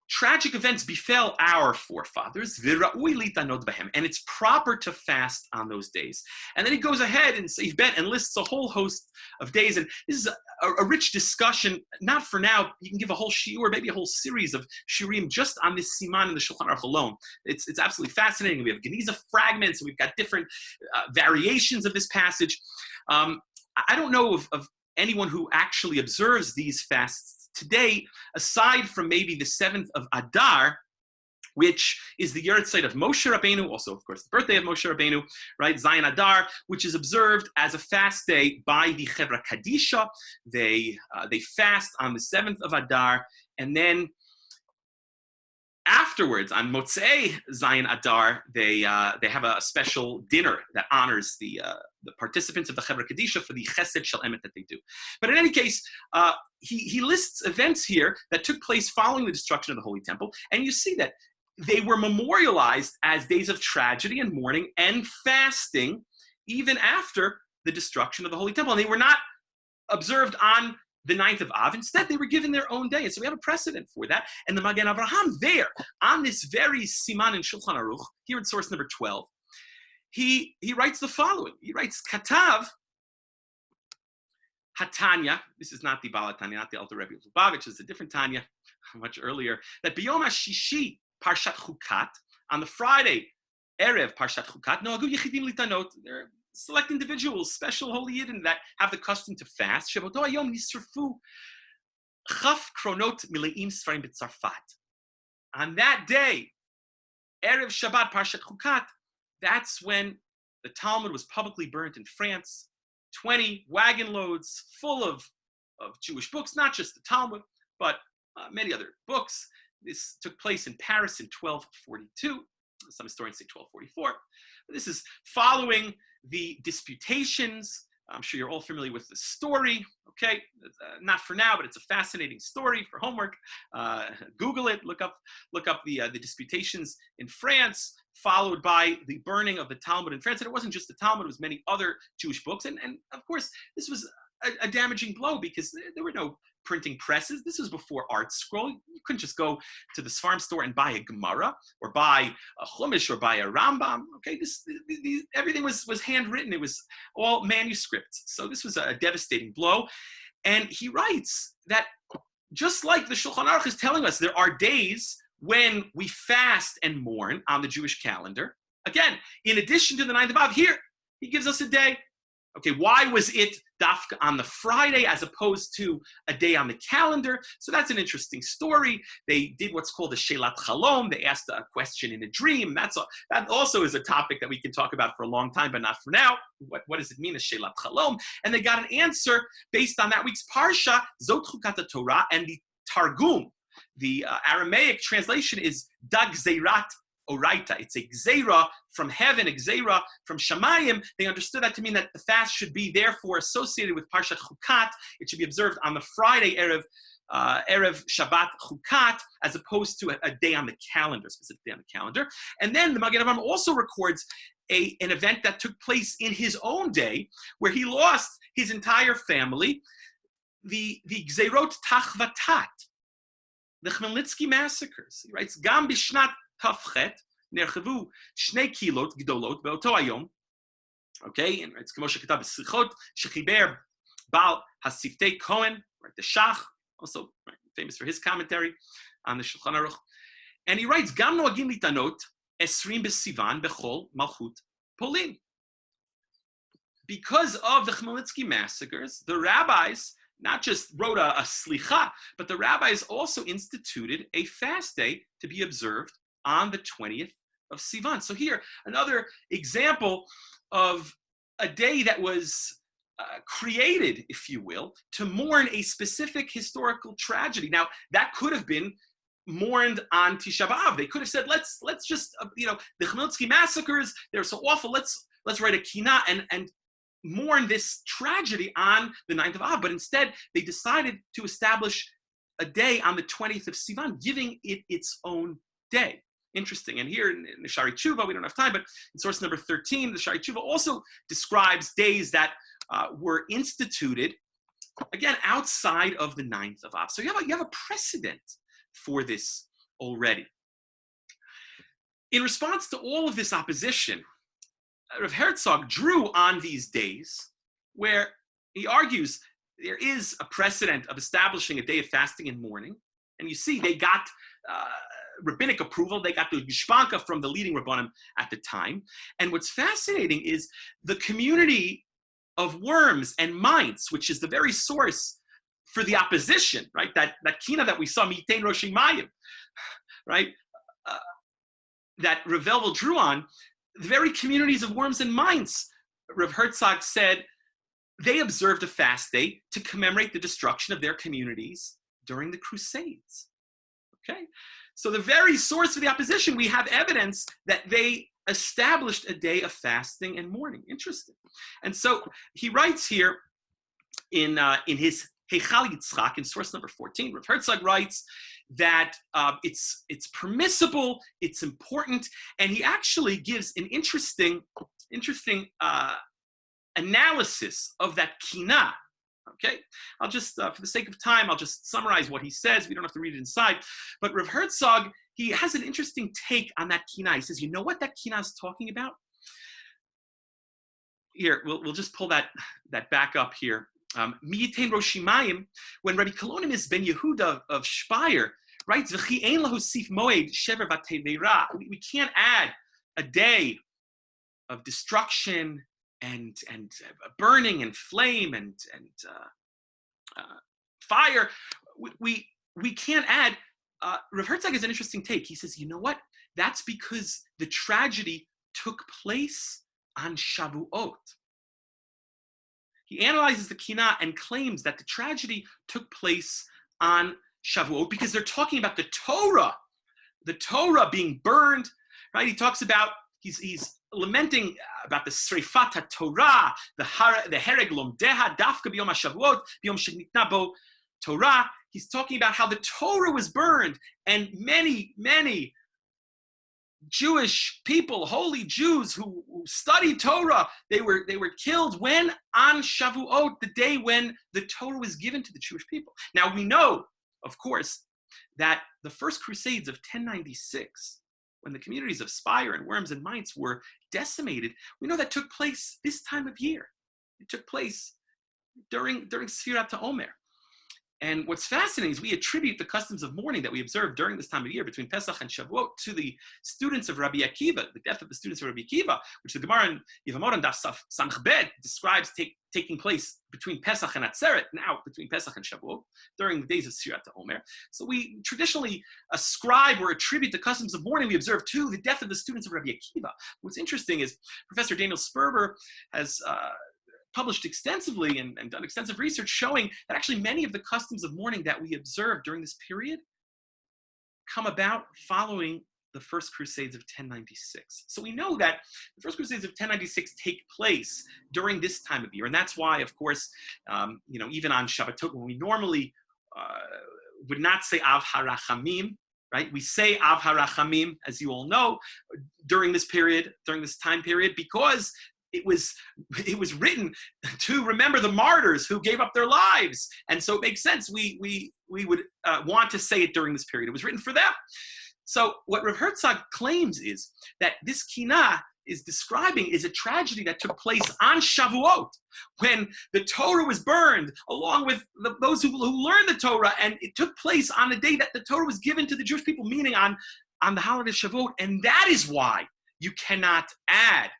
tragic events befell our forefathers, V'ra'ui Litanot Bahem, and it's proper to fast on those days. And then he goes ahead and Seif Bet and lists a whole host of days. And this is a rich discussion, not for now. You can give a whole shiur, maybe a whole series of shiurim just on this siman in the Shulchan Aruch alone. It's absolutely fascinating. We have Geniza fragments, and we've got different variations of this passage. I don't know of anyone who actually observes these fasts today, aside from maybe the 7th of Adar, which is the Yahrzeit of Moshe Rabbeinu, also, of course, the birthday of Moshe Rabbeinu, right? Zayin Adar, which is observed as a fast day by the Chevra Kadisha. They fast on the 7th of Adar, and then afterwards, on Motzei Zayin Adar, they have a special dinner that honors the participants of the Chevra Kadisha for the Chesed Shel Emet that they do. But in any case, he lists events here that took place following the destruction of the Holy Temple, and you see that they were memorialized as days of tragedy and mourning and fasting even after the destruction of the Holy Temple. And they were not observed on the 9th of Av. Instead, they were given their own day. And so we have a precedent for that. And the Magen Avraham there, on this very siman in Shulchan Aruch, here in source number 12, he writes the following. He writes, Katav, Hatanya, this is not the Baal Tanya, not the Alter Rebbe Lubavitch, it's a different Tanya, much earlier, that B'yom HaShishi, Parshat Chukat, on the Friday, Erev Parshat Chukat, Noagu Yechidim Litanot, they're select individuals, special holy yidden that have the custom to fast. Sheboto Hayom Nisrafu Chaf Kronot Mileim Sfarim B'Tzarfat. On that day, Erev Shabbat Parshat Chukat, that's when the Talmud was publicly burnt in France. 20 wagon loads full of Jewish books, not just the Talmud, but many other books. This took place in Paris in 1242. Some historians say 1244. This is following the disputations. I'm sure you're all familiar with the story, okay? Not for now, but it's a fascinating story for homework. Google it, look up the disputations in France, followed by the burning of the Talmud in France. And it wasn't just the Talmud, it was many other Jewish books. And of course, this was a damaging blow because there were no printing presses. This was before Art Scroll. You couldn't just go to the farm store and buy a Gemara or buy a Chumash or buy a Rambam. Okay, everything was handwritten. It was all manuscripts. So this was a devastating blow. And he writes that just like the Shulchan Aruch is telling us, there are days when we fast and mourn on the Jewish calendar. Again, in addition to the 9th of Av, here he gives us a day. Okay, why was it dafka on the Friday as opposed to a day on the calendar? So that's an interesting story. They did what's called a shelat chalom. They asked a question in a dream. That also is a topic that we can talk about for a long time, but not for now. What does it mean, a shelat chalom? And they got an answer based on that week's parsha, Zot Chukat Torah, and the Targum. The Aramaic translation is Dag Zeirat Oraita. It's a gzeira from heaven, a gzeira from Shamayim. They understood that to mean that the fast should be therefore associated with Parshat Chukat. It should be observed on the Friday, Erev Shabbat Chukat, as opposed to a day on the calendar, specific day on the calendar. And then the Magen Avraham also records an event that took place in his own day, where he lost his entire family, the Gzeirot Tachvatat, the Chmielnitsky massacres. He writes, Gam Bishnat Tafchet, Nerchavu Shnei Kilot Gdolot Beoto Hayom. Okay, and it's כמו שכתב בסליחות, שחיבר בעל הספתי Cohen, right, the Shach, also right, famous for his commentary on the Shulchan Aruch. And he writes, Gam noagim litanot, 20 b'Sivan b'chol Malchut Polin. Because of the Chmielnitsky massacres, the rabbis not just wrote a slicha, but the rabbis also instituted a fast day to be observed on the 20th of Sivan. So here, another example of a day that was created, if you will, to mourn a specific historical tragedy. Now, that could have been mourned on Tisha B'Av. They could have said, let's just, the Chmielnitsky massacres, they're so awful, let's write a kina and mourn this tragedy on the 9th of Av. But instead, they decided to establish a day on the 20th of Sivan, giving it its own day. Interesting. And here in the Shari Tshuva, we don't have time, but in source number 13, the Shari Tshuva also describes days that were instituted, again, outside of the 9th of Av. So you have a precedent for this already. In response to all of this opposition, Rav Herzog drew on these days where he argues there is a precedent of establishing a day of fasting and mourning. And you see, they got rabbinic approval. They got the geshpanka from the leading rabbanim at the time. And what's fascinating is the community of Worms and Mainz, which is the very source for the opposition, right? That kina that we saw, Mitein Roshimayim, right? That Rav Elvel drew on, the very communities of Worms and Mainz, Rav Herzog said, they observed a fast day to commemorate the destruction of their communities during the Crusades. Okay? So the very source of the opposition, we have evidence that they established a day of fasting and mourning. Interesting. And so he writes here in his Heichal Yitzchak, in source number 14, Rav Herzog writes that it's permissible, it's important, and he actually gives an interesting analysis of that kina. Okay, I'll just, for the sake of time, I'll just summarize what he says. We don't have to read it inside. But Rav Herzog, he has an interesting take on that kina. He says, you know what that kina is talking about? Here, we'll just pull that back up here. Miyitain Roshimayim, when Rabbi Kalonimus ben Yehuda of Speyer writes, V'chi ein lahu sif moed shever v'tevera. We can't add a day of destruction and burning and flame and fire. We can't add. Rav Herzog has an interesting take. He says, you know what? That's because the tragedy took place on Shavuot. He analyzes the kina and claims that the tragedy took place on Shavuot because they're talking about the Torah being burned, right? He talks about, he's lamenting about the Sreifat Torah, the Hereg Lomdeha, Dafka B'Yom HaShavuot, B'Yom Shenitna Bo Torah. He's talking about how the Torah was burned, and many Jewish people, holy Jews who studied Torah, they were killed when on Shavuot, the day when the Torah was given to the Jewish people. Now we know, of course, that the first Crusades of 1096, when the communities of Speyer and Worms and Mainz were decimated, we know that took place this time of year. It took place during Sfirat HaOmer. And what's fascinating is we attribute the customs of mourning that we observe during this time of year between Pesach and Shavuot to the students of Rabbi Akiva, the death of the students of Rabbi Akiva, which the Gemara in Yevamot and Daf Samch Bet describes taking place between Pesach and Atzeret, now between Pesach and Shavuot, during the days of Sfirat HaOmer. So we traditionally ascribe or attribute the customs of mourning we observe to the death of the students of Rabbi Akiva. What's interesting is Professor Daniel Sperber has published extensively and done extensive research showing that actually many of the customs of mourning that we observe during this period come about following the First Crusades of 1096. So we know that the First Crusades of 1096 take place during this time of year, and that's why, of course, even on Shabbatot, when we normally would not say Av HaRachamim, right? We say Av HaRachamim, as you all know, during this time period, because it was written to remember the martyrs who gave up their lives, and so it makes sense. We would want to say it during this period. It was written for them. So what Rav Herzog claims is that this kinah is describing is a tragedy that took place on Shavuot, when the Torah was burned, along with those who learned the Torah, and it took place on the day that the Torah was given to the Jewish people, meaning on the holiday of Shavuot, and that is why you cannot add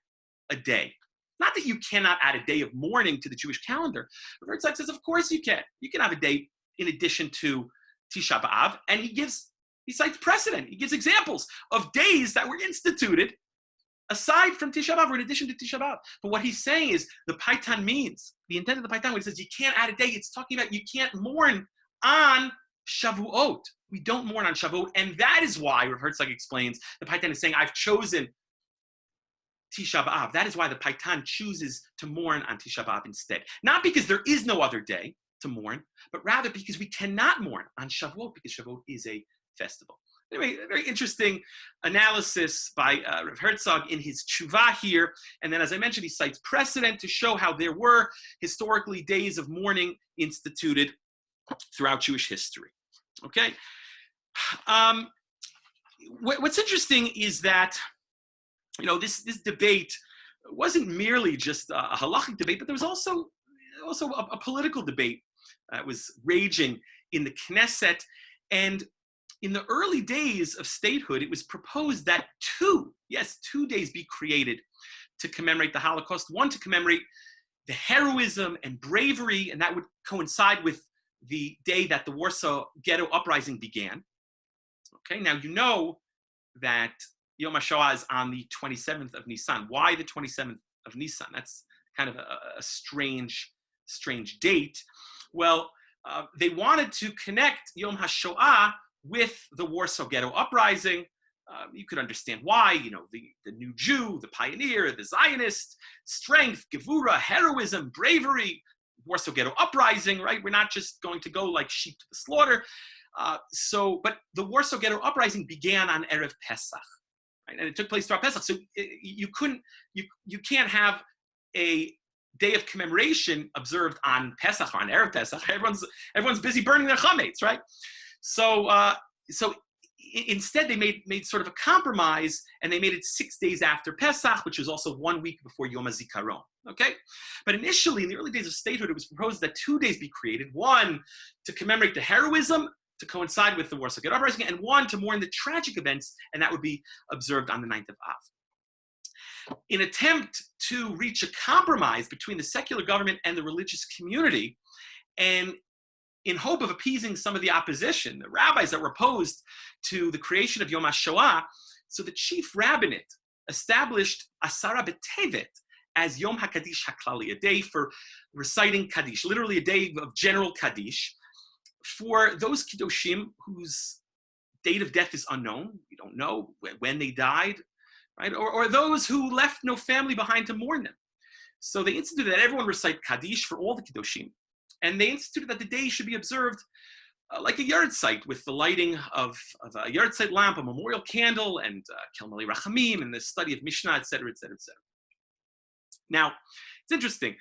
a day. Not that you cannot add a day of mourning to the Jewish calendar. Rav Herzog says, of course you can. You can have a day in addition to Tisha B'Av, and he cites precedent. He gives examples of days that were instituted aside from Tisha B'Av or in addition to Tisha B'Av. But what he's saying is the Paitan means, the intent of the Paitan when he says you can't add a day, it's talking about you can't mourn on Shavuot. We don't mourn on Shavuot, and that is why, Rav Herzog explains, the Paitan is saying, I've chosen Tisha B'Av. That is why the Paitan chooses to mourn on Tisha B'Av instead. Not because there is no other day to mourn, but rather because we cannot mourn on Shavuot, because Shavuot is a festival. Anyway, a very interesting analysis by Rav Herzog in his tshuva here. And then, as I mentioned, he cites precedent to show how there were historically days of mourning instituted throughout Jewish history. Okay? What's interesting is that this debate wasn't merely just a halachic debate, but there was also a political debate that was raging in the Knesset. And in the early days of statehood, it was proposed that two days be created to commemorate the Holocaust. One to commemorate the heroism and bravery, and that would coincide with the day that the Warsaw Ghetto Uprising began. Okay, now you know that Yom Hashoah is on the 27th of Nisan. Why the 27th of Nisan? That's kind of a strange date. Well, they wanted to connect Yom Hashoah with the Warsaw Ghetto Uprising. You could understand why, the new Jew, the pioneer, the Zionist, strength, gevura, heroism, bravery, Warsaw Ghetto Uprising, right? We're not just going to go like sheep to the slaughter. But the Warsaw Ghetto Uprising began on Erev Pesach. Right? And it took place throughout Pesach. So you can't have a day of commemoration observed on Pesach or on Erev Pesach. Everyone's busy burning their chametz, right? So instead they made sort of a compromise, and they made it 6 days after Pesach, which was also 1 week before Yom HaZikaron. Okay, but initially in the early days of statehood, it was proposed that 2 days be created: one to commemorate the heroism, to coincide with the Warsaw Ghetto Uprising, and one to mourn the tragic events, and that would be observed on the 9th of Av. In attempt to reach a compromise between the secular government and the religious community, and in hope of appeasing some of the opposition, the rabbis that were opposed to the creation of Yom HaShoah, so the chief rabbinate established Asara B'Tevet as Yom HaKadish HaKlali, a day for reciting Kaddish, literally a day of general Kaddish. for those Kiddushim whose date of death is unknown, we don't know when they died, right? Or those who left no family behind to mourn them. So they instituted that everyone recite Kaddish for all the Kiddushim. And they instituted that the day should be observed like a yard site, with the lighting of a yard site lamp, a memorial candle, and Kelmali Rachamim, and the study of Mishnah, et cetera, et cetera, et cetera. Now, it's interesting.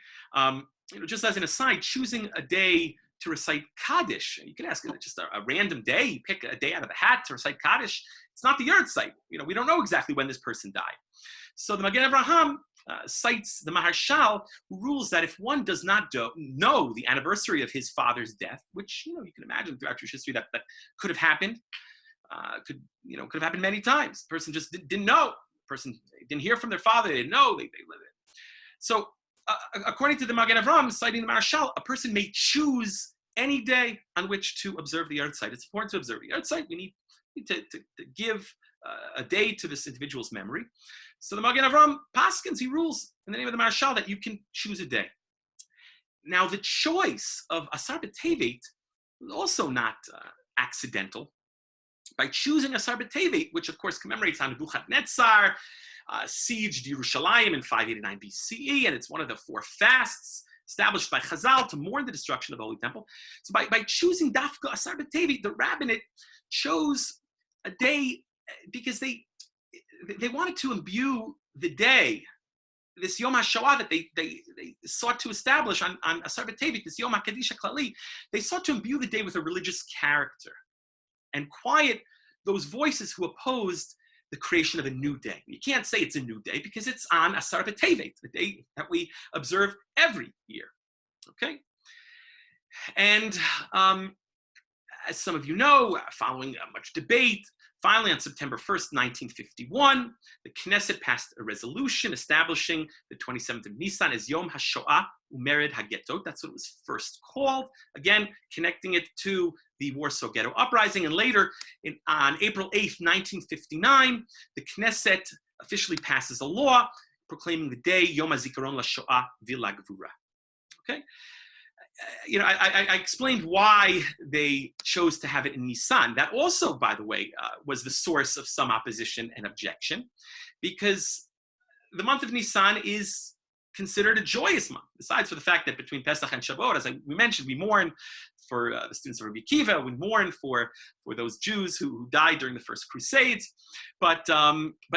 Just as an aside, choosing a day to recite Kaddish, you can ask, is it just a random day? You pick a day out of the hat to recite Kaddish. It's not the yard site. We don't know exactly when this person died. So the Magen Avraham cites the Maharshal, who rules that if one does not know the anniversary of his father's death, which you can imagine throughout Jewish history that could have happened, could have happened many times. The person just didn't know. The person didn't hear from their father. They didn't know. They lived it. So according to the Magen Avraham, citing the Maharshal, a person may choose any day on which to observe the yard site. It's important to observe the yard site. We need to give a day to this individual's memory. So the Magen Avraham paskins, he rules in the name of the Maharshal that you can choose a day. Now, the choice of Asar B'Tevet was also not accidental. By choosing Asar B'Tevet, which of course commemorates Nebuchadnezzar, sieged Yerushalayim in 589 BCE, and it's one of the 4 fasts established by Chazal to mourn the destruction of the Holy Temple. So by choosing Dafka Asar B'Tevet, the rabbinate chose a day because they wanted to imbue the day, this Yom HaShoah that they sought to establish on Asar B'Tevet, this Yom HaKaddish HaKlali, they sought to imbue the day with a religious character and quiet those voices who opposed the creation of a new day. You can't say it's a new day because it's on Asar B'Tevet, the day that we observe every year, okay? And as some of you know, following much debate, finally, on September 1st, 1951, the Knesset passed a resolution establishing the 27th of Nisan as Yom HaShoah Umered HaGetot. That's what it was first called. Again, connecting it to the Warsaw Ghetto Uprising. And later, on April 8th, 1959, the Knesset officially passes a law proclaiming the day Yom HaZikaron LaShoah V'Lagvura. Okay? I explained why they chose to have it in Nisan. That also, by the way, was the source of some opposition and objection, because the month of Nisan is considered a joyous month, besides for the fact that between Pesach and Shavuot, as we mentioned, we mourn for the students of Rabbi Yechiel Yaakov, we mourn for those Jews who died during the first Crusades. But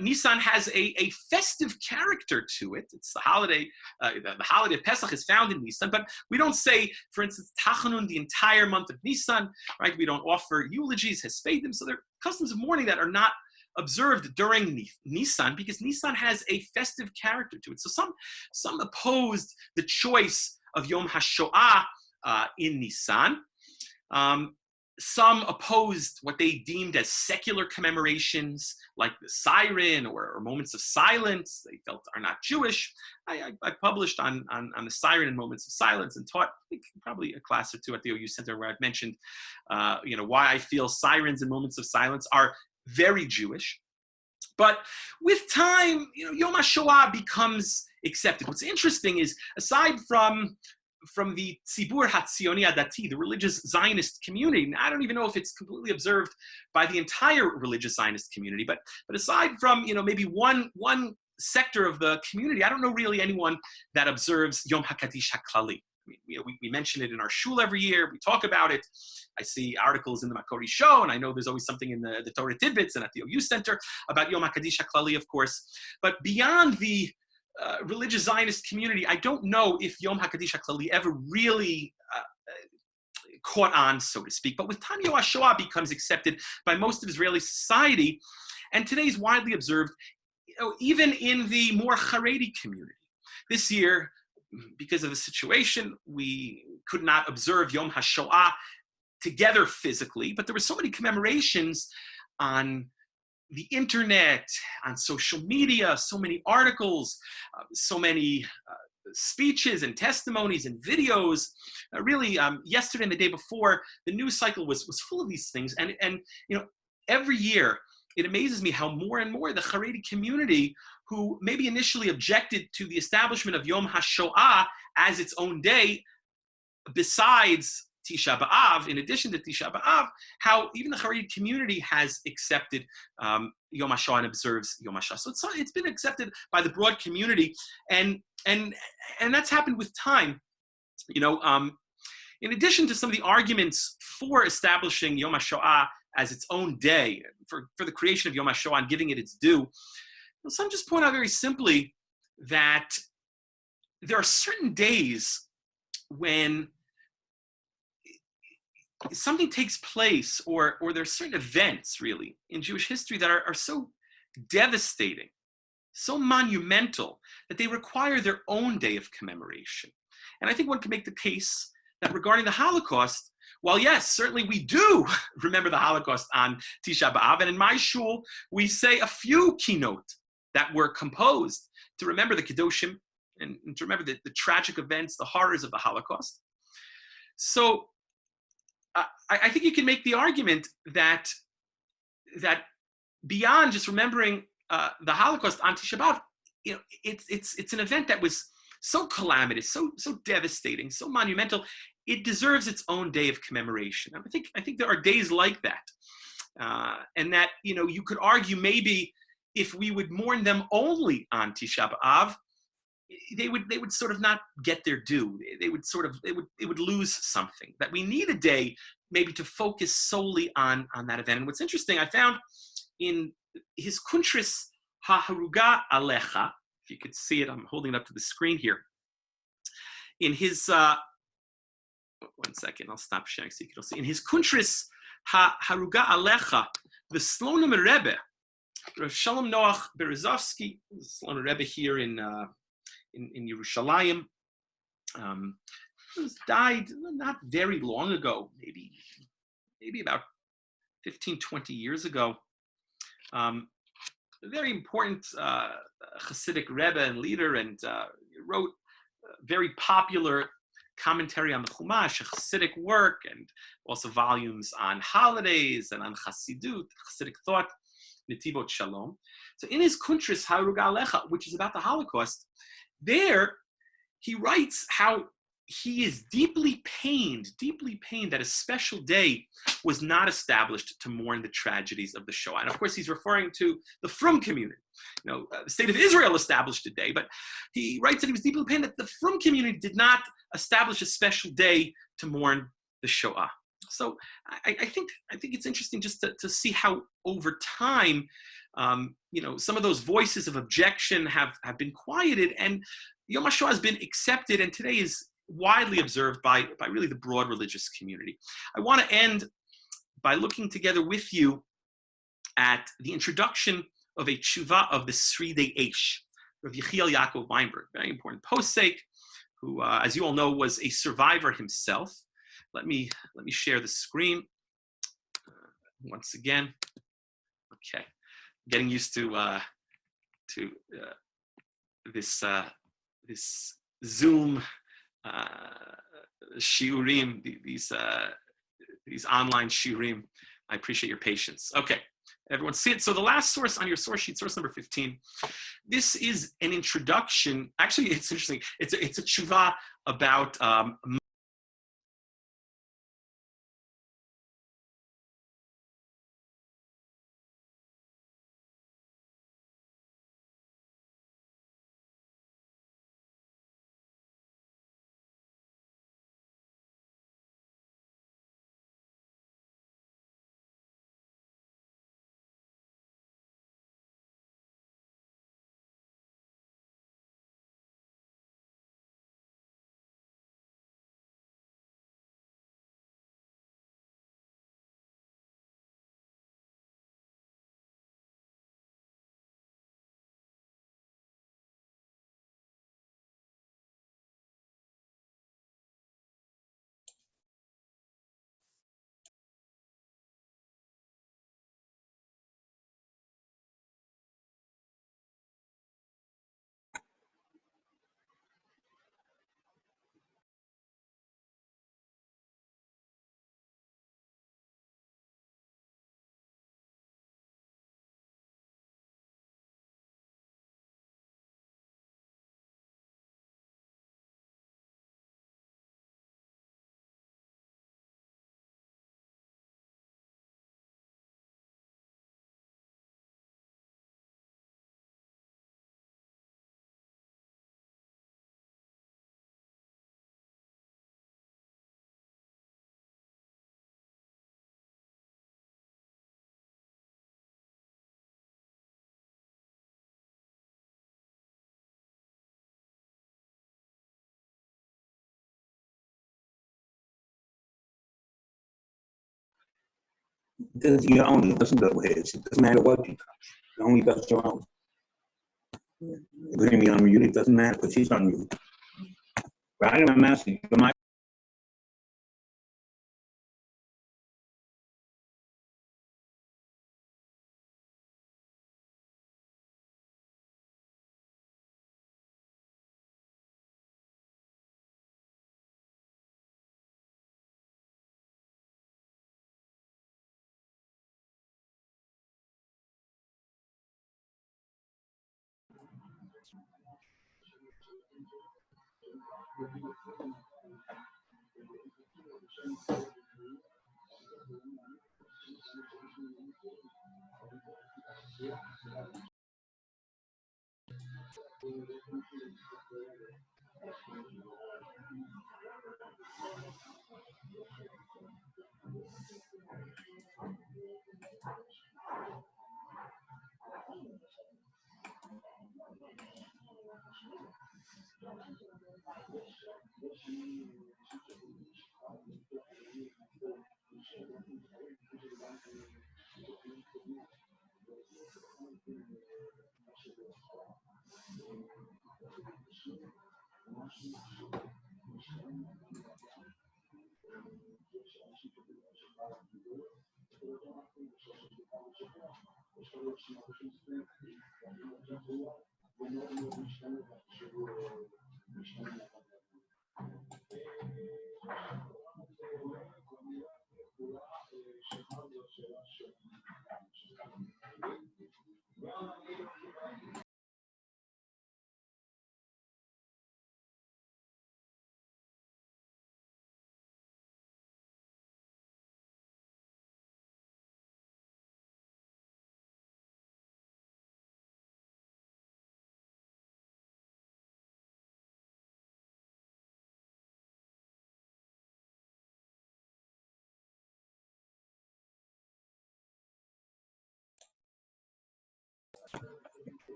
Nisan has a festive character to it. It's the holiday. The holiday of Pesach is found in Nisan, but we don't say, for instance, Tachanun the entire month of Nisan, right? We don't offer eulogies, hespedim. So there are customs of mourning that are not observed during Nisan, because Nisan has a festive character to it. So some opposed the choice of Yom HaShoah in Nisan. Some opposed what they deemed as secular commemorations, like the siren or moments of silence they felt are not Jewish. I published on the siren and moments of silence and taught, I think, probably a class or two at the OU Center where I've mentioned why I feel sirens and moments of silence are very Jewish. But with time, Yom HaShoah becomes accepted. What's interesting is, aside from the Tzibur HaTzioni Adati, the religious Zionist community, and I don't even know if it's completely observed by the entire religious Zionist community, but aside from maybe one sector of the community, I don't know really anyone that observes Yom HaKaddish HaKlali. We mention it in our shul every year. We talk about it. I see articles in the Makori Show, and I know there's always something in the Torah Tidbits and at the OU Center about Yom HaKaddish HaKlali, of course. But beyond the religious Zionist community, I don't know if Yom HaKaddish HaKlali ever really caught on, so to speak. But with time, Yom HaShoah becomes accepted by most of Israeli society, and today is widely observed, even in the more Haredi community. This year, because of the situation, we could not observe Yom HaShoah together physically, but there were so many commemorations on the internet, on social media, so many articles, so many speeches and testimonies and videos. Yesterday and the day before, the news cycle was full of these things. And every year, it amazes me how more and more the Haredi community, who maybe initially objected to the establishment of Yom HaShoah as its own day, besides Tisha B'Av, in addition to Tisha B'Av, how even the Haredi community has accepted Yom HaShoah and observes Yom HaShoah. So it's been accepted by the broad community, and that's happened with time. In addition to some of the arguments for establishing Yom HaShoah as its own day, for the creation of Yom HaShoah and giving it its due, some just point out very simply that there are certain days when something takes place, or there's certain events, really, in Jewish history that are so devastating, so monumental, that they require their own day of commemoration. And I think one can make the case that regarding the Holocaust, while yes, certainly we do remember the Holocaust on Tisha B'Av, and in my shul, we say a few keynote that were composed to remember the Kedoshim and to remember the tragic events, the horrors of the Holocaust. So I think you can make the argument that beyond just remembering the Holocaust on Tisha B'Av, it's an event that was so calamitous, so devastating, so monumental. It deserves its own day of commemoration. And I think there are days like that, and that you could argue maybe if we would mourn them only on Tisha B'Av, they would sort of not get their due. It would lose something. That we need a day maybe to focus solely on that event. And what's interesting, I found in his Kuntris HaHaruga Alecha, if you could see it, I'm holding it up to the screen here. In his, 1 second, I'll stop sharing so you can see. In his Kuntris HaHaruga Alecha, the Slonim Rebbe, Rav Shalom Noach Berezovsky, the Slonim Rebbe here in Yerushalayim, died not very long ago, maybe about 15, 20 years ago. A very important Hasidic Rebbe and leader, and wrote a very popular commentary on the Chumash, a Hasidic work, and also volumes on holidays and on Hasidut, Hasidic thought, Netivot Shalom. So in his Kuntris HaHaruga Alecha, which is about the Holocaust, there he writes how he is deeply pained that a special day was not established to mourn the tragedies of the Shoah. And of course, he's referring to the Frum community. The state of Israel established a day, but he writes that he was deeply pained that the Frum community did not establish a special day to mourn the Shoah. So I think it's interesting just to see how over time, some of those voices of objection have been quieted, and Yom HaShoah has been accepted, and today is widely observed by really the broad religious community. I want to end by looking together with you at the introduction of a tshuva of the Sridei Eish, Rabbi Yechiel Yaakov Weinberg, very important posek, who, as you all know, was a survivor himself. Let me share the screen once again. Okay, getting used to this Zoom shiurim, these online shiurim. I appreciate your patience. Okay, everyone see it. So the last source on your source sheet, source number 15, this is an introduction. Actually, it's interesting. It's a tshuva about Because you're only doesn't go ahead. It doesn't matter what you touch. It only does your own. If you're going to be on mute, it doesn't matter because he's on mute. Right? I'm asking you.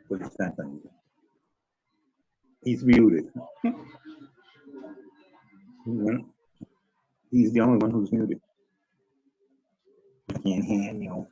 What is happening? He's muted. He's the only one who's muted. I can't hear you.